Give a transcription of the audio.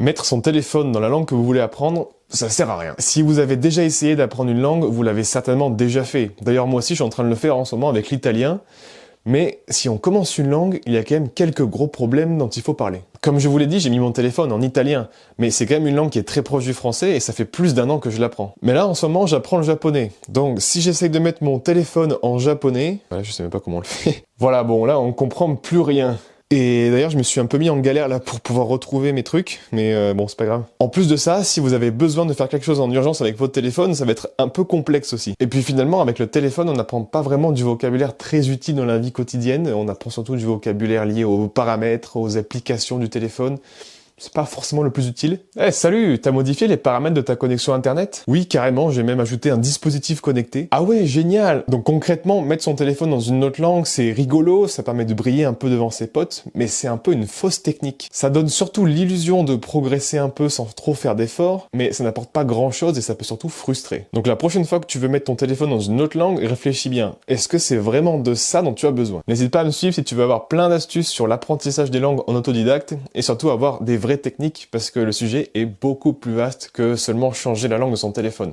Mettre son téléphone dans la langue que vous voulez apprendre, ça sert à rien. Si vous avez déjà essayé d'apprendre une langue, vous l'avez certainement déjà fait. D'ailleurs, moi aussi, je suis en train de le faire en ce moment avec l'italien. Mais si on commence une langue, il y a quand même quelques gros problèmes dont il faut parler. Comme je vous l'ai dit, j'ai mis mon téléphone en italien, mais c'est quand même une langue qui est très proche du français et ça fait plus d'1 an que je l'apprends. Mais là, en ce moment, j'apprends le japonais. Donc, si j'essaye de mettre mon téléphone en japonais, voilà, je sais même pas comment on le fait. Voilà, bon, là, on comprend plus rien. Et d'ailleurs, je me suis un peu mis en galère là pour pouvoir retrouver mes trucs, mais bon, c'est pas grave. En plus de ça, si vous avez besoin de faire quelque chose en urgence avec votre téléphone, ça va être un peu complexe aussi. Et puis finalement, avec le téléphone, on n'apprend pas vraiment du vocabulaire très utile dans la vie quotidienne, on apprend surtout du vocabulaire lié aux paramètres, aux applications du téléphone. C'est pas forcément le plus utile. Eh, salut, t'as modifié les paramètres de ta connexion internet? Oui, carrément, j'ai même ajouté un dispositif connecté. Ah ouais, génial! Donc concrètement, mettre son téléphone dans une autre langue, c'est rigolo, ça permet de briller un peu devant ses potes, mais c'est un peu une fausse technique. Ça donne surtout l'illusion de progresser un peu sans trop faire d'efforts, mais ça n'apporte pas grand chose et ça peut surtout frustrer. Donc la prochaine fois que tu veux mettre ton téléphone dans une autre langue, réfléchis bien. Est-ce que c'est vraiment de ça dont tu as besoin? N'hésite pas à me suivre si tu veux avoir plein d'astuces sur l'apprentissage des langues en autodidacte et surtout avoir des vraies techniques parce que le sujet est beaucoup plus vaste que seulement changer la langue de son téléphone.